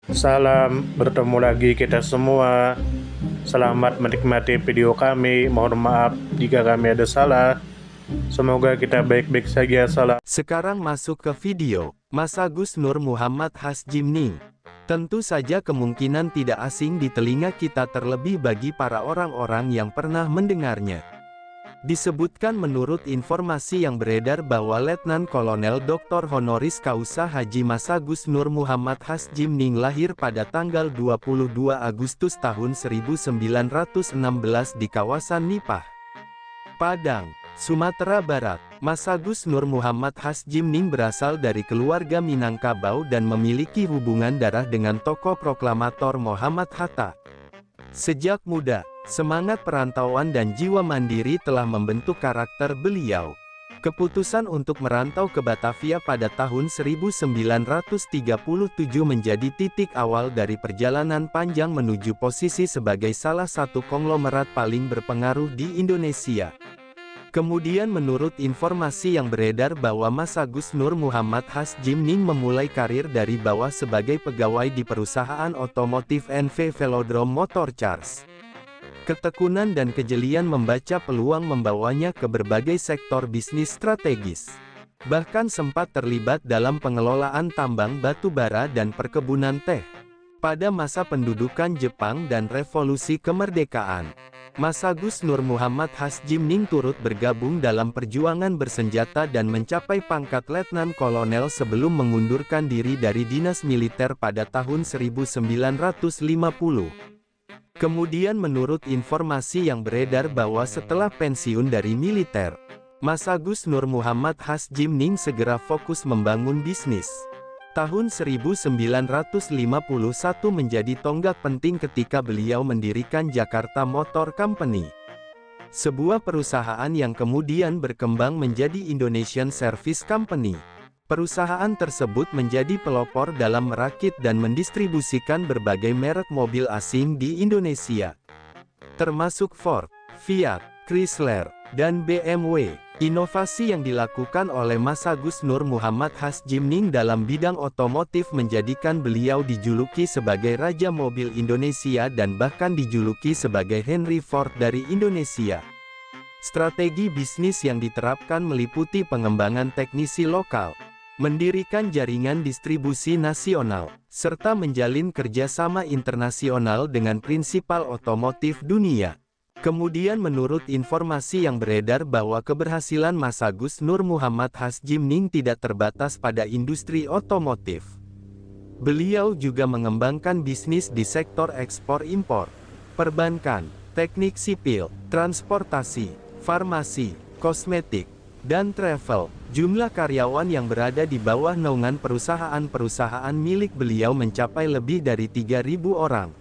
Salam, bertemu lagi kita semua. Selamat menikmati video kami. Mohon maaf jika kami ada salah. Semoga kita baik-baik saja. Salam. Sekarang masuk ke video. Mas Agus Nur Muhammad Hasjimning. Tentu saja kemungkinan tidak asing di telinga kita, terlebih bagi para orang-orang yang pernah mendengarnya. Disebutkan menurut informasi yang beredar bahwa Letnan Kolonel Dr. Honoris Causa Haji Mas Agus Nur Muhammad Hasjimning lahir pada tanggal 22 Agustus tahun 1916 di kawasan Nipah, Padang, Sumatera Barat. Mas Agus Nur Muhammad Hasjimning berasal dari keluarga Minangkabau dan memiliki hubungan darah dengan tokoh proklamator Muhammad Hatta. Sejak muda, semangat perantauan dan jiwa mandiri telah membentuk karakter beliau. Keputusan untuk merantau ke Batavia pada tahun 1937 menjadi titik awal dari perjalanan panjang menuju posisi sebagai salah satu konglomerat paling berpengaruh di Indonesia. Kemudian menurut informasi yang beredar bahwa Mas Agus Nur Muhammad Hasjimning memulai karir dari bawah sebagai pegawai di perusahaan otomotif NV Velodrome Motor Cars. Ketekunan dan kejelian membaca peluang membawanya ke berbagai sektor bisnis strategis. Bahkan sempat terlibat dalam pengelolaan tambang batu bara dan perkebunan teh. Pada masa pendudukan Jepang dan revolusi kemerdekaan, Mas Agus Nur Muhammad Hasjimning turut bergabung dalam perjuangan bersenjata dan mencapai pangkat Letnan Kolonel sebelum mengundurkan diri dari dinas militer pada tahun 1950. Kemudian menurut informasi yang beredar bahwa setelah pensiun dari militer, Mas Agus Nur Muhammad Hasjimning segera fokus membangun bisnis. Tahun 1951 menjadi tonggak penting ketika beliau mendirikan Jakarta Motor Company, sebuah perusahaan yang kemudian berkembang menjadi Indonesian Service Company. Perusahaan tersebut menjadi pelopor dalam merakit dan mendistribusikan berbagai merek mobil asing di Indonesia, termasuk Ford, Fiat, Chrysler, dan BMW. Inovasi yang dilakukan oleh Mas Agus Nur Muhammad Hasjimning dalam bidang otomotif menjadikan beliau dijuluki sebagai Raja Mobil Indonesia dan bahkan dijuluki sebagai Henry Ford dari Indonesia. Strategi bisnis yang diterapkan meliputi pengembangan teknisi lokal, mendirikan jaringan distribusi nasional, serta menjalin kerjasama internasional dengan prinsipal otomotif dunia. Kemudian menurut informasi yang beredar bahwa keberhasilan Mas Agus Nur Muhammad Hasjimning tidak terbatas pada industri otomotif. Beliau juga mengembangkan bisnis di sektor ekspor-impor, perbankan, teknik sipil, transportasi, farmasi, kosmetik, dan travel. Jumlah karyawan yang berada di bawah naungan perusahaan-perusahaan milik beliau mencapai lebih dari 3.000 orang.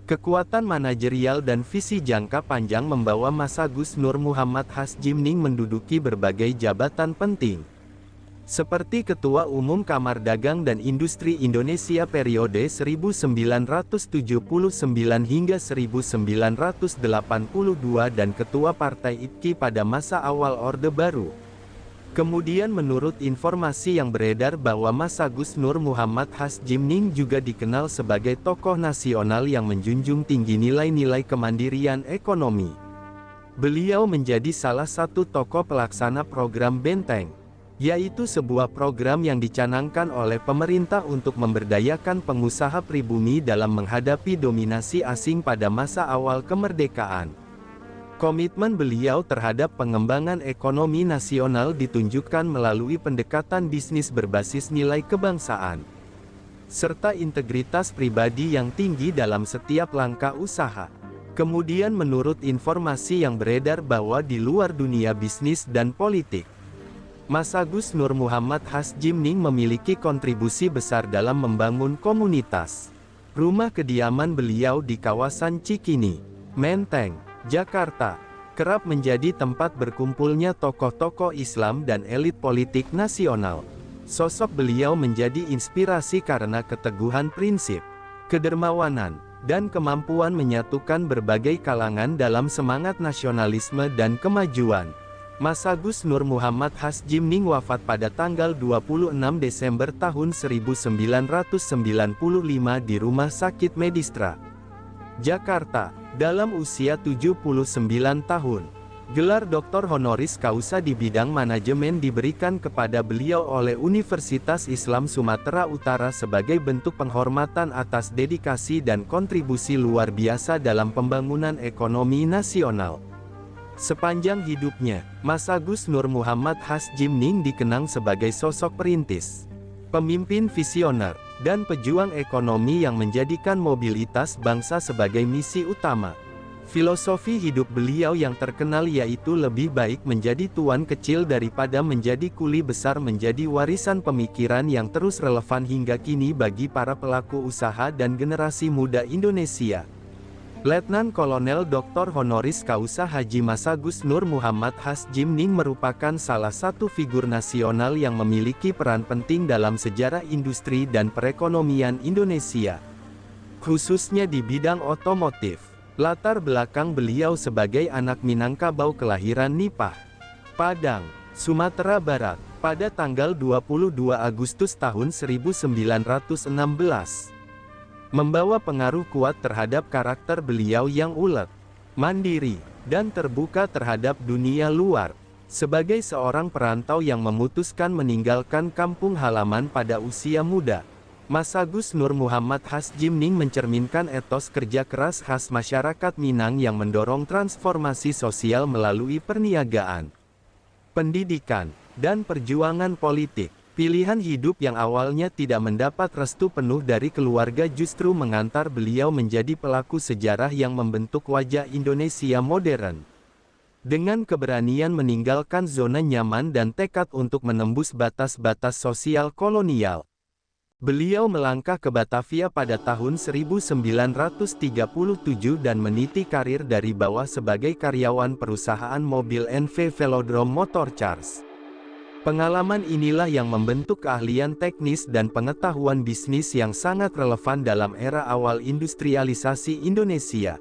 Kekuatan manajerial dan visi jangka panjang membawa Mas Agus Nur Muhammad Hasjimning menduduki berbagai jabatan penting, seperti Ketua Umum Kamar Dagang dan Industri Indonesia periode 1979 hingga 1982 dan Ketua Partai IPKI pada masa awal Orde Baru. Kemudian menurut informasi yang beredar bahwa Mas Agus Nur Muhammad Hasjimning juga dikenal sebagai tokoh nasional yang menjunjung tinggi nilai-nilai kemandirian ekonomi. Beliau menjadi salah satu tokoh pelaksana program Benteng, yaitu sebuah program yang dicanangkan oleh pemerintah untuk memberdayakan pengusaha pribumi dalam menghadapi dominasi asing pada masa awal kemerdekaan. Komitmen beliau terhadap pengembangan ekonomi nasional ditunjukkan melalui pendekatan bisnis berbasis nilai kebangsaan, serta integritas pribadi yang tinggi dalam setiap langkah usaha. Kemudian menurut informasi yang beredar bahwa di luar dunia bisnis dan politik, Mas Agus Nur Muhammad Hasjimning memiliki kontribusi besar dalam membangun komunitas. Rumah kediaman beliau di kawasan Cikini, Menteng, Jakarta, kerap menjadi tempat berkumpulnya tokoh-tokoh Islam dan elit politik nasional. Sosok beliau menjadi inspirasi karena keteguhan prinsip, kedermawanan, dan kemampuan menyatukan berbagai kalangan dalam semangat nasionalisme dan kemajuan. Masagus Nur Muhammad Hasjimning wafat pada tanggal 26 Desember tahun 1995 di Rumah Sakit Medistra, Jakarta, dalam usia 79 tahun. Gelar Doktor Honoris Causa di bidang manajemen diberikan kepada beliau oleh Universitas Islam Sumatera Utara sebagai bentuk penghormatan atas dedikasi dan kontribusi luar biasa dalam pembangunan ekonomi nasional. Sepanjang hidupnya, Masagus Nur Muhammad Hasjimning dikenang sebagai sosok perintis, pemimpin visioner, dan pejuang ekonomi yang menjadikan mobilitas bangsa sebagai misi utama. Filosofi hidup beliau yang terkenal yaitu lebih baik menjadi tuan kecil daripada menjadi kuli besar menjadi warisan pemikiran yang terus relevan hingga kini bagi para pelaku usaha dan generasi muda Indonesia. Letnan Kolonel Dr. Honoris Causa Haji Masagus Nur Muhammad Hasjimning merupakan salah satu figur nasional yang memiliki peran penting dalam sejarah industri dan perekonomian Indonesia, khususnya di bidang otomotif. Latar belakang beliau sebagai anak Minangkabau kelahiran Nipah, Padang, Sumatera Barat, pada tanggal 22 Agustus tahun 1916. Membawa pengaruh kuat terhadap karakter beliau yang ulet, mandiri, dan terbuka terhadap dunia luar. Sebagai seorang perantau yang memutuskan meninggalkan kampung halaman pada usia muda, Masagus Nur Muhammad Hasjimning mencerminkan etos kerja keras khas masyarakat Minang yang mendorong transformasi sosial melalui perniagaan, pendidikan, dan perjuangan politik. Pilihan hidup yang awalnya tidak mendapat restu penuh dari keluarga justru mengantar beliau menjadi pelaku sejarah yang membentuk wajah Indonesia modern. Dengan keberanian meninggalkan zona nyaman dan tekad untuk menembus batas-batas sosial kolonial, beliau melangkah ke Batavia pada tahun 1937 dan meniti karir dari bawah sebagai karyawan perusahaan mobil NV Velodrome Motor Cars. Pengalaman inilah yang membentuk keahlian teknis dan pengetahuan bisnis yang sangat relevan dalam era awal industrialisasi Indonesia.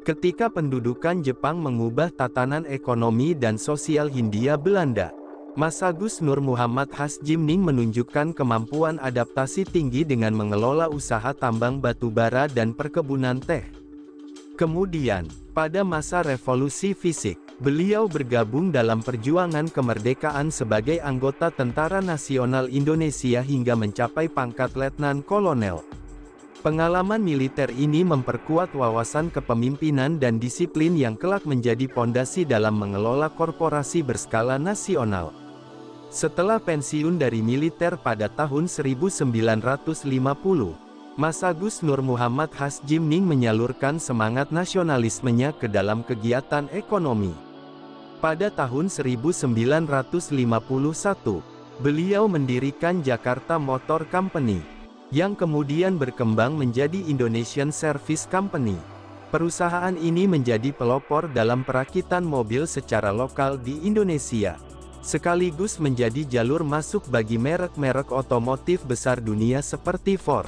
Ketika pendudukan Jepang mengubah tatanan ekonomi dan sosial Hindia Belanda, Masagus Nur Muhammad Hasjimning menunjukkan kemampuan adaptasi tinggi dengan mengelola usaha tambang batu bara dan perkebunan teh. Kemudian, pada masa revolusi fisik, beliau bergabung dalam perjuangan kemerdekaan sebagai anggota Tentara Nasional Indonesia hingga mencapai pangkat Letnan Kolonel. Pengalaman militer ini memperkuat wawasan kepemimpinan dan disiplin yang kelak menjadi pondasi dalam mengelola korporasi berskala nasional. Setelah pensiun dari militer pada tahun 1950, Masagus Nur Muhammad Hasjimning menyalurkan semangat nasionalismenya ke dalam kegiatan ekonomi. Pada tahun 1951, beliau mendirikan Jakarta Motor Company, yang kemudian berkembang menjadi Indonesian Service Company. Perusahaan ini menjadi pelopor dalam perakitan mobil secara lokal di Indonesia, sekaligus menjadi jalur masuk bagi merek-merek otomotif besar dunia seperti Ford,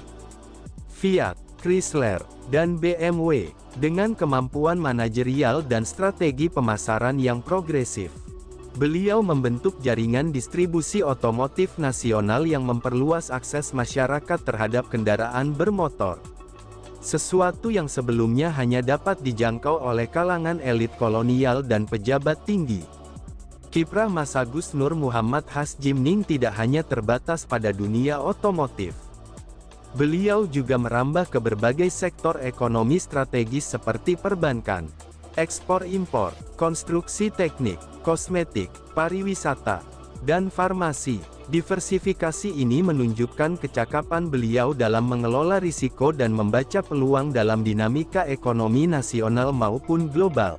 Fiat, Chrysler, dan BMW, dengan kemampuan manajerial dan strategi pemasaran yang progresif. Beliau membentuk jaringan distribusi otomotif nasional yang memperluas akses masyarakat terhadap kendaraan bermotor, sesuatu yang sebelumnya hanya dapat dijangkau oleh kalangan elit kolonial dan pejabat tinggi. Kiprah Masagus Nur Muhammad Hasjimning tidak hanya terbatas pada dunia otomotif. Beliau juga merambah ke berbagai sektor ekonomi strategis seperti perbankan, ekspor-impor, konstruksi teknik, kosmetik, pariwisata, dan farmasi. Diversifikasi ini menunjukkan kecakapan beliau dalam mengelola risiko dan membaca peluang dalam dinamika ekonomi nasional maupun global.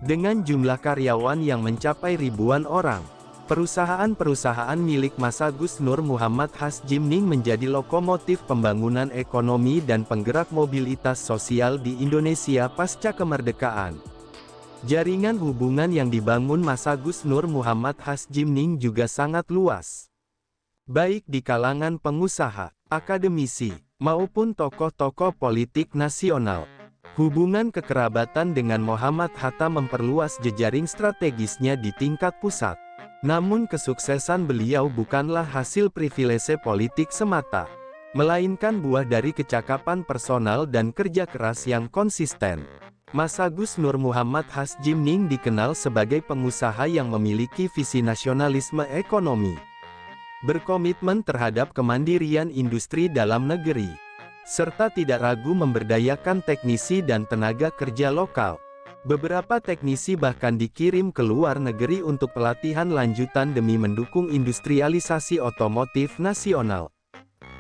Dengan jumlah karyawan yang mencapai ribuan orang, perusahaan-perusahaan milik Masagus Nur Muhammad Hasjimning menjadi lokomotif pembangunan ekonomi dan penggerak mobilitas sosial di Indonesia pasca kemerdekaan. Jaringan hubungan yang dibangun Masagus Nur Muhammad Hasjimning juga sangat luas, baik di kalangan pengusaha, akademisi, maupun tokoh-tokoh politik nasional, Hubungan kekerabatan dengan Muhammad Hatta memperluas jejaring strategisnya di tingkat pusat. Namun kesuksesan beliau bukanlah hasil privilese politik semata, melainkan buah dari kecakapan personal dan kerja keras yang konsisten. Massagus Nur Muhammad Hasjimning dikenal sebagai pengusaha yang memiliki visi nasionalisme ekonomi, berkomitmen terhadap kemandirian industri dalam negeri, serta tidak ragu memberdayakan teknisi dan tenaga kerja lokal. Beberapa teknisi bahkan dikirim ke luar negeri untuk pelatihan lanjutan demi mendukung industrialisasi otomotif nasional.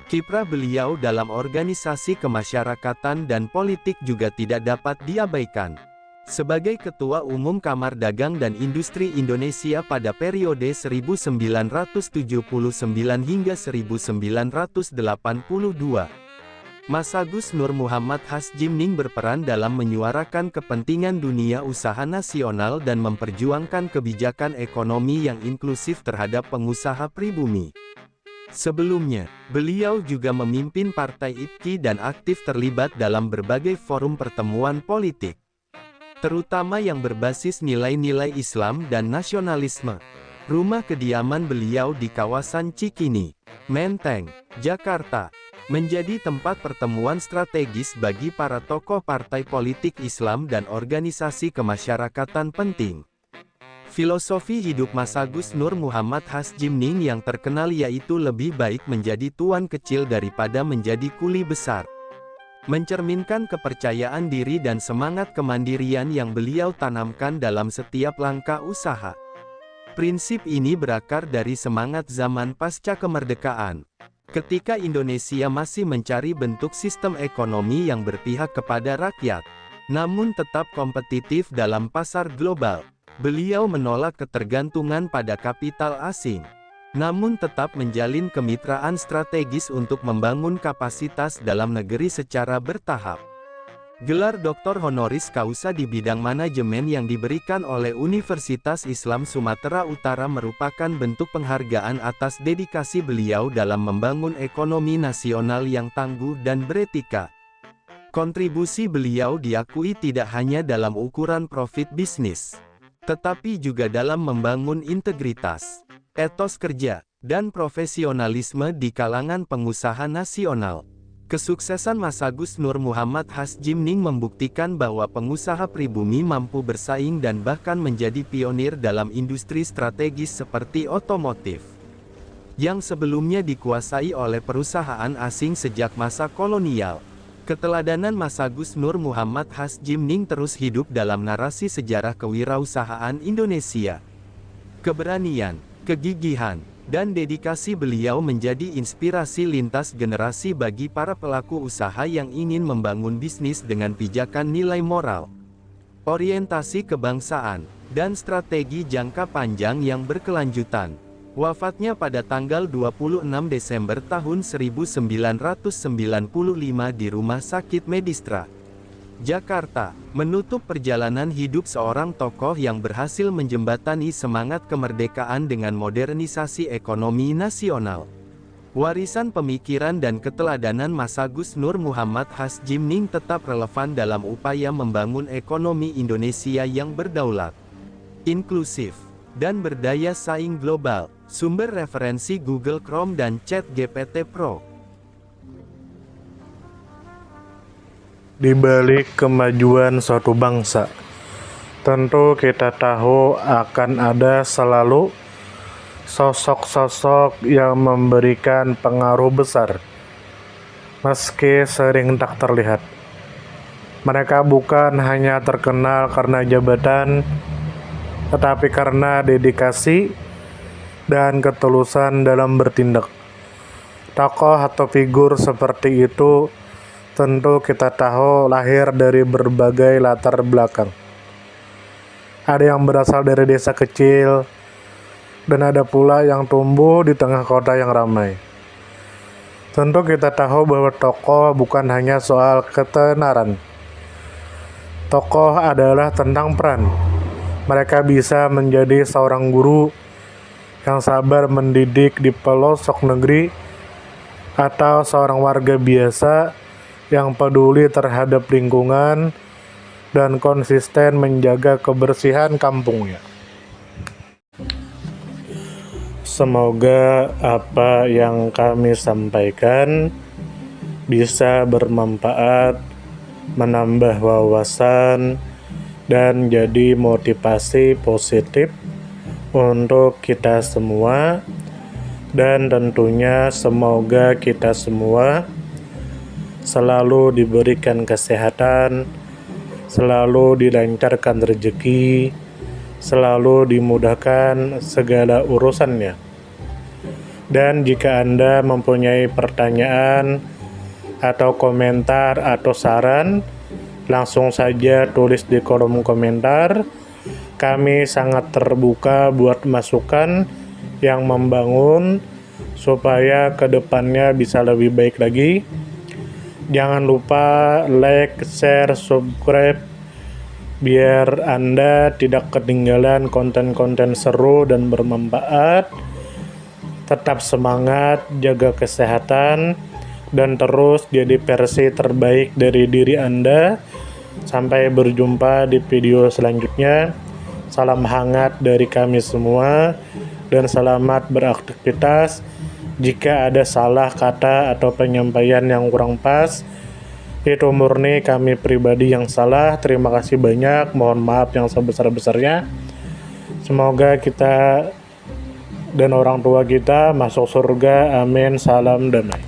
Kiprah beliau dalam organisasi kemasyarakatan dan politik juga tidak dapat diabaikan. Sebagai Ketua Umum Kamar Dagang dan Industri Indonesia pada periode 1979 hingga 1982, Massagus Nur Muhammad Hasjimning berperan dalam menyuarakan kepentingan dunia usaha nasional dan memperjuangkan kebijakan ekonomi yang inklusif terhadap pengusaha pribumi. Sebelumnya, beliau juga memimpin Partai IPKI dan aktif terlibat dalam berbagai forum pertemuan politik, terutama yang berbasis nilai-nilai Islam dan nasionalisme. Rumah kediaman beliau di kawasan Cikini, Menteng, Jakarta, menjadi tempat pertemuan strategis bagi para tokoh partai politik Islam dan organisasi kemasyarakatan penting. Filosofi hidup Massagus Nur Muhammad Hasjimning yang terkenal yaitu lebih baik menjadi tuan kecil daripada menjadi kuli besar, mencerminkan kepercayaan diri dan semangat kemandirian yang beliau tanamkan dalam setiap langkah usaha. Prinsip ini berakar dari semangat zaman pasca kemerdekaan, ketika Indonesia masih mencari bentuk sistem ekonomi yang berpihak kepada rakyat, namun tetap kompetitif dalam pasar global. Beliau menolak ketergantungan pada kapital asing, namun tetap menjalin kemitraan strategis untuk membangun kapasitas dalam negeri secara bertahap. Gelar Doktor Honoris Causa di bidang manajemen yang diberikan oleh Universitas Islam Sumatera Utara merupakan bentuk penghargaan atas dedikasi beliau dalam membangun ekonomi nasional yang tangguh dan beretika. Kontribusi beliau diakui tidak hanya dalam ukuran profit bisnis, tetapi juga dalam membangun integritas, etos kerja, dan profesionalisme di kalangan pengusaha nasional. Kesuksesan Massagus Nur Muhammad Hasjimning membuktikan bahwa pengusaha pribumi mampu bersaing dan bahkan menjadi pionir dalam industri strategis seperti otomotif, yang sebelumnya dikuasai oleh perusahaan asing sejak masa kolonial. Keteladanan Massagus Nur Muhammad Hasjimning terus hidup dalam narasi sejarah kewirausahaan Indonesia. Keberanian, kegigihan, dan dedikasi beliau menjadi inspirasi lintas generasi bagi para pelaku usaha yang ingin membangun bisnis dengan pijakan nilai moral, orientasi kebangsaan, dan strategi jangka panjang yang berkelanjutan. Wafatnya pada tanggal 26 Desember tahun 1995 di Rumah Sakit Medistra, Jakarta, menutup perjalanan hidup seorang tokoh yang berhasil menjembatani semangat kemerdekaan dengan modernisasi ekonomi nasional. Warisan pemikiran dan keteladanan Massagus Nur Muhammad Hasjimning tetap relevan dalam upaya membangun ekonomi Indonesia yang berdaulat, inklusif, dan berdaya saing global. Sumber referensi Google Chrome dan ChatGPT Pro. Di balik kemajuan suatu bangsa, tentu kita tahu akan ada selalu sosok-sosok yang memberikan pengaruh besar, meski sering tak terlihat. Mereka bukan hanya terkenal karena jabatan, tetapi karena dedikasi dan ketulusan dalam bertindak. Tokoh atau figur seperti itu tentu kita tahu lahir dari berbagai latar belakang. Ada yang berasal dari desa kecil, dan ada pula yang tumbuh di tengah kota yang ramai. Tentu kita tahu bahwa tokoh bukan hanya soal ketenaran. Tokoh adalah tentang peran. Mereka bisa menjadi seorang guru yang sabar mendidik di pelosok negeri, atau seorang warga biasa yang peduli terhadap lingkungan dan konsisten menjaga kebersihan kampungnya. Semoga apa yang kami sampaikan bisa bermanfaat, menambah wawasan, dan jadi motivasi positif untuk kita semua. Dan tentunya semoga kita semua selalu diberikan kesehatan, selalu dilancarkan rezeki, selalu dimudahkan segala urusannya. Dan jika Anda mempunyai pertanyaan atau komentar atau saran, langsung saja tulis di kolom komentar. Kami sangat terbuka buat masukan yang membangun supaya kedepannya bisa lebih baik lagi. Jangan lupa like, share, subscribe biar Anda tidak ketinggalan konten-konten seru dan bermanfaat. Tetap semangat, jaga kesehatan, dan terus jadi versi terbaik dari diri Anda. Sampai berjumpa di video selanjutnya. Salam hangat dari kami semua, dan selamat beraktivitas. Jika ada salah kata atau penyampaian yang kurang pas, itu murni kami pribadi yang salah. Terima kasih banyak, mohon maaf yang sebesar-besarnya. Semoga kita dan orang tua kita masuk surga, amin, salam damai.